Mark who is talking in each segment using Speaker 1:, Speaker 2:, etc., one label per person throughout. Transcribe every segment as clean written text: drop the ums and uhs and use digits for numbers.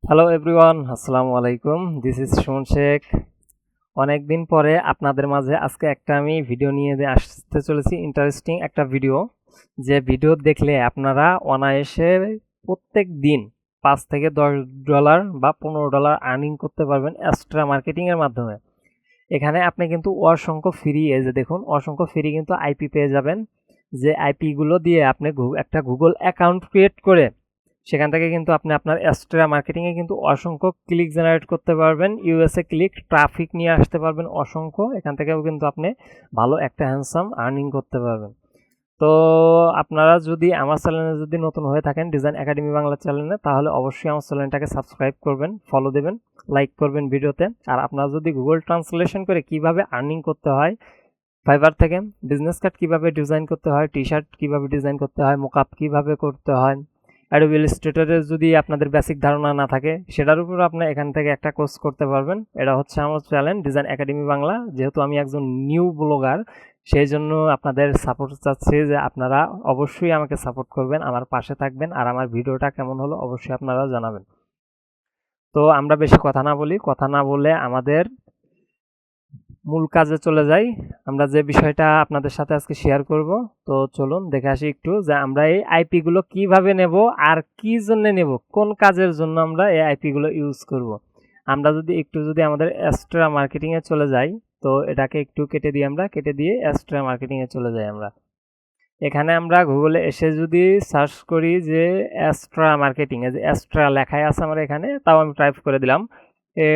Speaker 1: Hello everyone, আসসালামু আলাইকুম। This is Suman Sheikh. অনেক দিন পরে আপনাদের মাঝে আজকে একটা আমি ভিডিও নিয়ে আসতে চলেছি, ইন্টারেস্টিং একটা ভিডিও। যে ভিডিও দেখলে আপনারা অনায়াসে প্রত্যেক দিন $5 থেকে $10 বা $15 আর্নিং করতে পারবেন এক্সট্রা মার্কেটিংয়ের মাধ্যমে। এখানে আপনি কিন্তু অসংখ্য ফ্রি, এই যে দেখুন, অসংখ্য ফ্রি কিন্তু আইপি পেয়ে যাবেন। যে আইপিগুলো দিয়ে আপনি একটা গুগল অ্যাকাউন্ট ক্রিয়েট করে সেখান থেকে কিন্তু আপনি আপনার এক্সট্রা মার্কেটিংয়ে কিন্তু অসংখ্য ক্লিক জেনারেট করতে পারবেন, ইউএসএ ক্লিক ট্রাফিক নিয়ে আসতে পারবেন অসংখ্য। এখান থেকেও কিন্তু আপনি ভালো একটা হ্যান্ডসাম আর্নিং করতে পারবেন। তো আপনারা যদি আমার চ্যানেলে যদি নতুন হয়ে থাকেন, ডিজাইন একাডেমি বাংলা চ্যানেলে, তাহলে অবশ্যই আমার চ্যানেলটাকে সাবস্ক্রাইব করবেন, ফলো দেবেন, লাইক করবেন ভিডিওতে। আর আপনারা যদি গুগল ট্রান্সলেশন করে কিভাবে আর্নিং করতে হয় ফাইবার থেকে, বিজনেস কার্ড কিভাবে ডিজাইন করতে হয়, টি শার্ট কিভাবে ডিজাইন করতে হয়, মোকআপ কিভাবে করতে হয়, অ্যাডোবি ইলাস্ট্রেটরের যদি আপনাদের বেসিক ধারণা না থাকে সেটার উপর আপনি এখান থেকে একটা কোর্স করতে পারবেন। এটা হচ্ছে আমার চ্যানেল ডিজাইন একাডেমি বাংলা। যেহেতু আমি একজন নিউ ব্লগার, সেই জন্য আপনাদের সাপোর্ট চাচ্ছি যে আপনারা অবশ্যই আমাকে সাপোর্ট করবেন, আমার পাশে থাকবেন, আর আমার ভিডিওটা কেমন হলো অবশ্যই আপনারা জানাবেন। তো আমরা বেশি কথা না বলি, কথা না বলে আমাদের মূল কাজে চলে যাই। আমরা যে বিষয়টা আপনাদের সাথে আজকে শেয়ার করব, তো চলুন দেখে আসি একটু যে আমরা এই আইপি গুলো কিভাবে নেব, আর কি জন্য নেব, কোন কাজের জন্য আমরা এই আইপি গুলো ইউজ করব। আমরা যদি আমাদের এক্সট্রা মার্কেটিং এ চলে যাই, তো এটাকে একটু কেটে দিয়ে এক্সট্রা মার্কেটিং এ চলে যাই আমরা। এখানে আমরা গুগলে এসে যদি সার্চ করি যে এক্সট্রা মার্কেটিং, এই যে এক্সট্রা লেখাই আছে আমার এখানে, তাও আমি টাইপ করে দিলাম এ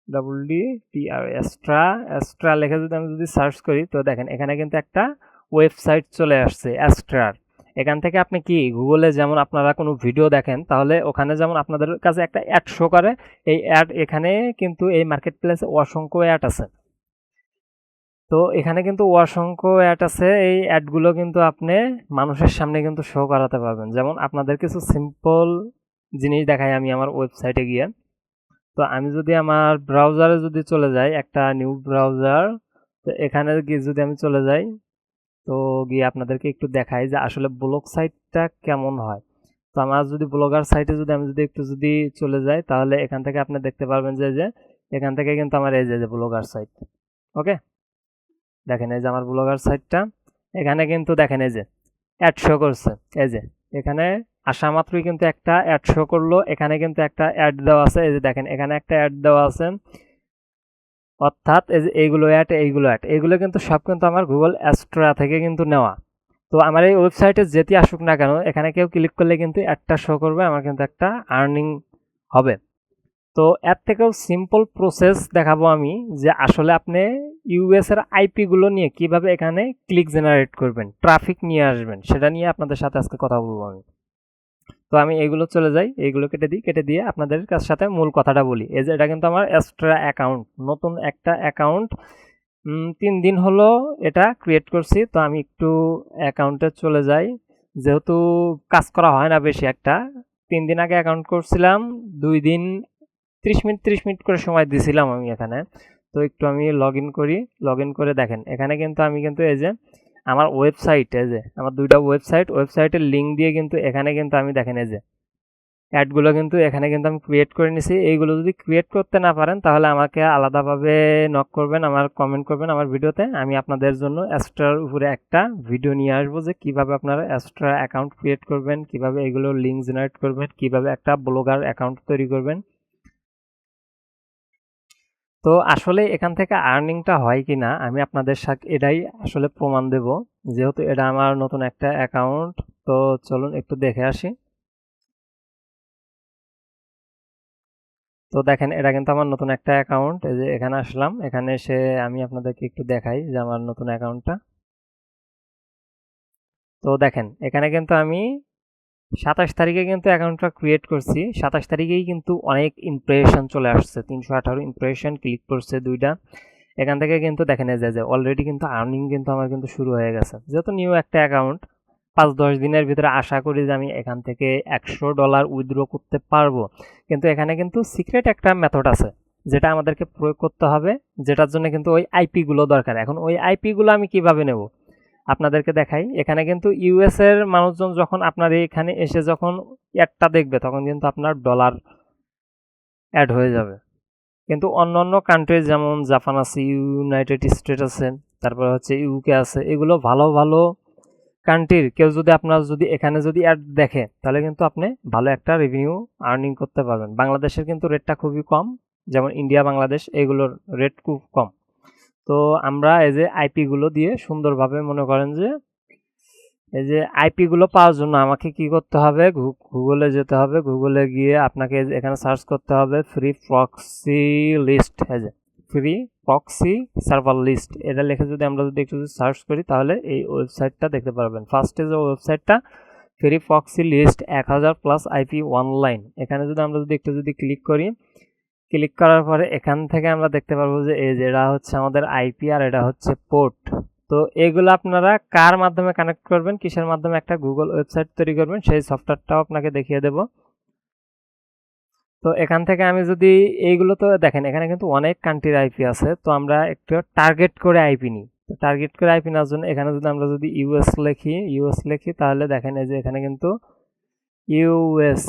Speaker 1: WDTR এক্সট্রা। এক্সট্রা লেখা যদি আমি সার্চ করি, তো দেখেন এখানে কিন্তু একটা ওয়েবসাইট চলে আসছে এক্সট্রার। এখান থেকে আপনি কি গুগলে যেমন আপনারা কোনো ভিডিও দেখেন, তাহলে ওখানে যেমন আপনাদের কাছে একটা অ্যাড শো করে, এই অ্যাড এখানে কিন্তু এই মার্কেট প্লেসে অসংখ্য অ্যাড আছে। তো এখানে কিন্তু অসংখ্য অ্যাড আছে, এই অ্যাডগুলো কিন্তু আপনি মানুষের সামনে কিন্তু শো করাতে পারবেন। যেমন আপনাদের কিছু সিম্পল জিনিস দেখাই আমি আমার ওয়েবসাইটে গিয়ে। তো আমি যদি আমার ব্রাউজারে যদি চলে যাই, একটা নিউ ব্রাউজার, তো এখানে গিয়ে যদি আমি চলে যাই, তো গিয়ে আপনাদেরকে একটু দেখাই যে আসলে ব্লগ সাইটটা কেমন হয়। তো আমার যদি ব্লগার সাইটে যদি আমি যদি একটু যদি চলে যাই, তাহলে এখান থেকে আপনি দেখতে পারবেন যে এখান থেকে কিন্তু আমার এই যে ব্লগার সাইট। ওকে, দেখেন এই যে আমার ব্লগার সাইটটা। এখানে কিন্তু দেখেন এই যে অ্যাড শো করছে, এই যে এখানে আসা মাত্রই কিন্তু একটা অ্যাড শো করলো। এখানে কিন্তু একটা অ্যাড দেওয়া আছে, এই যে দেখেন এখানে একটা অ্যাড দেওয়া আছে। অর্থাৎ এই যে এইগুলো কিন্তু সব কিন্তু আমার গুগল অ্যাস্ট্রা থেকে কিন্তু নেওয়া। তো আমার এই ওয়েবসাইটে যেটি আসুক না কেন, এখানে কেউ ক্লিক করলে কিন্তু একটা শো করবে, আমার কিন্তু একটা আর্নিং হবে। তো এর থেকেও সিম্পল প্রসেস দেখাবো আমি, যে আসলে আপনি ইউএস এর আইপি গুলো নিয়ে কিভাবে এখানে ক্লিক জেনারেট করবেন, ট্রাফিক নিয়ে আসবেন, সেটা নিয়ে আপনাদের সাথে আজকে কথা বলবো আমি। তো আমি এইগুলো চলে যাই, এইগুলো কেটে দিয়ে আপনাদের সাথে মূল কথাটা বলি। এই যে এটা কিন্তু আমার এক্সট্রা অ্যাকাউন্ট, নতুন একটা অ্যাকাউন্ট। 3 দিন হলো এটা ক্রিয়েট করছি। তো আমি একটু অ্যাকাউন্টে চলে যাই, যেহেতু কাজ করা হয় না বেশি একটা। 3 দিন আগে অ্যাকাউন্ট করছিলাম, 2 দিন 30 মিনিট করে সময় দিছিলাম আমি এখানে। তো একটু আমি লগ ইন করি, লগ ইন করে দেখেন এখানে কিন্তু আমি কিন্তু এই যে আমার ওয়েবসাইট, এই যে আমার 2টা ওয়েবসাইটের লিঙ্ক দিয়ে কিন্তু এখানে কিন্তু আমি দেখেন এই যে অ্যাডগুলো কিন্তু এখানে কিন্তু আমি ক্রিয়েট করে নিছি। এইগুলো যদি ক্রিয়েট করতে না পারেন, তাহলে আমাকে আলাদাভাবে নক করবেন, আমার কমেন্ট করবেন আমার ভিডিওতে। আমি আপনাদের জন্য এক্সট্রার উপরে একটা ভিডিও নিয়ে আসবো, যে কিভাবে আপনারা এক্সট্রা অ্যাকাউন্ট ক্রিয়েট করবেন, কিভাবে এগুলো লিঙ্ক জেনারেট করবেন, কিভাবে একটা ব্লগার অ্যাকাউন্ট তৈরি করবেন। তো আসলে এখান থেকে আর্নিংটা হয় কিনা আমি আপনাদের সাথে এটাই আসলে প্রমাণ দেব, যেহেতু এটা আমার নতুন একটা অ্যাকাউন্ট। তো চলুন একটু দেখে আসি। তো দেখেন এটা কিন্তু আমার নতুন একটা অ্যাকাউন্ট। এই যে এখানে আসলাম, এখানে এসে আমি আপনাদেরকে একটু দেখাই যে আমার নতুন অ্যাকাউন্টটা। তো দেখেন এখানে কিন্তু আমি 27 তারিখে কিন্তু অ্যাকাউন্টটা ক্রিয়েট করছি। 27 তারিখেই কিন্তু অনেক ইমপ্রেশন চলে আসছে, 318 ইমপ্রেশন ক্লিক করছে 2টা। এখান থেকে কিন্তু দেখেন এই যে অলরেডি কিন্তু আর্নিং কিন্তু আমার কিন্তু শুরু হয়ে গেছে। যেহেতু নিউ একটা অ্যাকাউন্ট, 5-10 দিনের ভিতরে আশা করি যে আমি এখান থেকে $100 উইথড্র করতে পারবো। কিন্তু এখানে কিন্তু সিক্রেট একটা মেথড আছে, যেটা আমাদেরকে প্রয়োগ করতে হবে, যেটার জন্য কিন্তু ওই আইপি গুলো দরকার। এখন ওই আইপি গুলো আমি কিভাবে নেব আপনাদেরকে দেখাই। এখানে কিন্তু ইউএস এর মানুষজন যখন আপনার এখানে এসে যখন অ্যাডটা দেখবে, তখন কিন্তু আপনার ডলার অ্যাড হয়ে যাবে। কিন্তু অন্য অন্য কান্ট্রি যেমন জাপান আছে, ইউনাইটেড স্টেট আছে, তারপর হচ্ছে ইউকে আছে, এগুলো ভালো ভালো কান্ট্রির কেউ যদি আপনার যদি এখানে যদি অ্যাড দেখে তাহলে কিন্তু আপনি ভালো একটা রেভিনিউ আর্নিং করতে পারবেন। বাংলাদেশের কিন্তু রেটটা খুবই কম, যেমন ইন্ডিয়া বাংলাদেশ এগুলোর রেট খুব কম। তো আমরা এই যে আইপি গুলো দিয়ে সুন্দরভাবে মনে করেন যে এই যে আইপি গুলো পাওয়ার জন্য আমাকে কি করতে হবে, গুগলে যেতে হবে। গুগলে গিয়ে আপনাকে এখানে সার্চ করতে হবে ফ্রি প্রক্সি লিস্ট, এই যে ফ্রি প্রক্সি সার্ভার লিস্ট, এটা লিখে যদি আমরা যদি একটু সার্চ করি তাহলে এই ওয়েবসাইটটা দেখতে পারবেন। ফার্স্টে যে ওয়েবসাইটটা free proxy list 1000 plus IP online, এখানে যদি আমরা যদি একটু যদি ক্লিক করি, ক্লিক করার পরে এখান থেকে আমরা দেখতে পারবো যে এই যে এটা হচ্ছে আমাদের আইপি আর এটা হচ্ছে পোর্ট। তো এগুলো আপনারা কার মাধ্যমে কানেক্ট করবেন, কিসের মাধ্যমে একটা গুগল ওয়েবসাইট তৈরি করবেন সেই সফটওয়্যারটাও আপনাকে দেখিয়ে দেব। তো এখান থেকে আমি যদি এইগুলো, তো দেখেন এখানে কিন্তু অনেক কান্ট্রির আইপি আছে, তো আমরা একটু টার্গেট করে আইপি নিই। তো টার্গেট করে আইপি নেওয়ার জন্য এখানে যদি আমরা যদি ইউএস লিখি তাহলে দেখেন এই যে এখানে কিন্তু ইউএস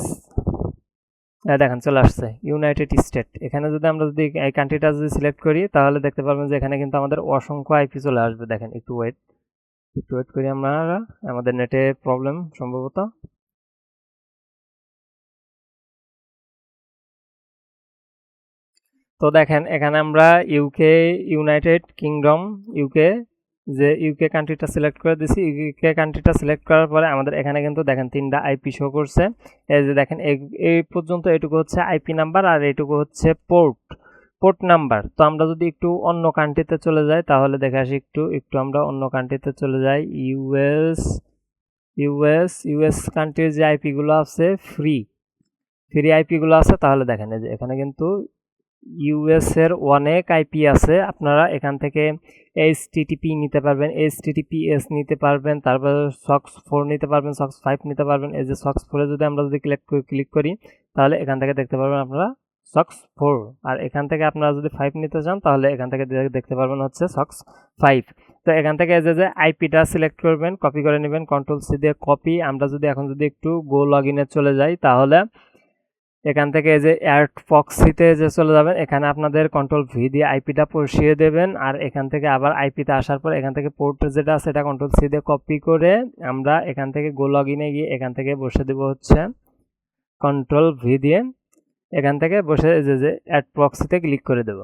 Speaker 1: দেখেন চলে আসছে ইউনাইটেড স্টেট। এখানে যদি আমরা যদি এই কান্ট্রিটা যদি সিলেক্ট করি তাহলে দেখতে পারবেন যে এখানে কিন্তু আমাদের অসংখ্য আইপি চলে আসবে। দেখেন একটু ওয়েট করি আমরা, আমাদের নেটে প্রবলেম সম্ভবত। তো দেখেন এখানে আমরা ইউনাইটেড কিংডম, ইউকে, যে ইউকে কান্ট্রিটা সিলেক্ট করে দিছি। ইউকে কান্ট্রিটা সিলেক্ট করার পরে আমাদের এখানে কিন্তু দেখেন 3টা আইপি শো করছে। এই যে দেখেন এই পর্যন্ত এটুকু হচ্ছে আইপি নাম্বার আর এইটুকু হচ্ছে পোর্ট নাম্বার। তো আমরা যদি একটু অন্য কান্ট্রিতে চলে যাই তাহলে দেখে আসি, একটু আমরা অন্য কান্ট্রিতে চলে যাই। ইউএস কান্ট্রির যে আইপি গুলো আছে ফ্রি আইপি গুলো আছে, তাহলে দেখেন এই যে এখানে কিন্তু ইউএস এর অনেক আইপি আছে। আপনারা এখান থেকে এইচটিটিপি নিতে পারবেন, এইচটিটিপিএস নিতে পারবেন, তারপর সক্স 4 নিতে পারবেন, সক্স 5 নিতে পারবেন। এই যে সক্স 4 যদি আমরা যদি ক্লিক করি তাহলে এখান থেকে দেখতে পারবেন আপনারা সক্স 4। আর এখান থেকে আপনারা যদি 5 নিতে চান তাহলে এখান থেকে দেখতে পারবেন হচ্ছে সক্স 5। তো এখান থেকে যে আইপিটা সিলেক্ট করবেন, কপি করে নেবেন, কন্ট্রোল সি দিয়ে কপি। আমরা যদি এখন যদি একটু গো লগইনে চলে যাই তাহলে এখান থেকে এই যে অ্যাড প্রক্সিতে যে চলে যাবেন, এখানে আপনাদের কন্ট্রোল ভি দিয়ে আইপিটা বসিয়ে দেবেন। আর এখান থেকে আবার আইপিতে আসার পর এখান থেকে পোর্ট যেটা আছে এটা কন্ট্রোল সি দিয়ে কপি করে আমরা এখান থেকে গো লগইনে গিয়ে এখান থেকে বসে দেব হচ্ছে কন্ট্রোল ভি দিয়ে, এখান থেকে বসে যে অ্যাড প্রক্সিতে ক্লিক করে দেব।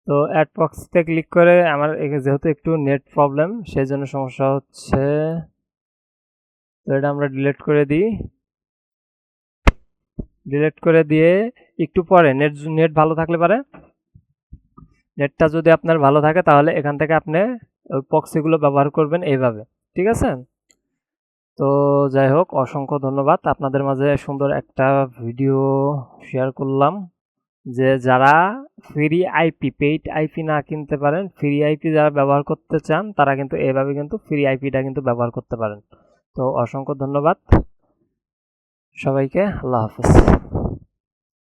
Speaker 1: তো অ্যাড প্রক্সিতে ক্লিক করে আমার যেহেতু একটু নেট প্রবলেম সেই জন্য সমস্যা হচ্ছে, তো এটা আমরা ডিলিট করে দিই। ডিলিট করে দিয়ে একটু পরে নেট ভালো থাকলে পারে, নেটটা যদি আপনার ভালো থাকে তাহলে এখান থেকে আপনি ওই প্রক্সিগুলো ব্যবহার করবেন এইভাবে, ঠিক আছে? তো যাই হোক, অসংখ্য ধন্যবাদ। আপনাদের মাঝে সুন্দর একটা ভিডিও শেয়ার করলাম যে যারা ফ্রি আইপি, পেইড আইপি না কিনতে পারেন, ফ্রি আইপি যারা ব্যবহার করতে চান তারা কিন্তু এভাবে কিন্তু ফ্রি আইপিটা কিন্তু ব্যবহার করতে পারেন। তো অসংখ্য ধন্যবাদ সবাইকে, আল্লাহ হাফেজ।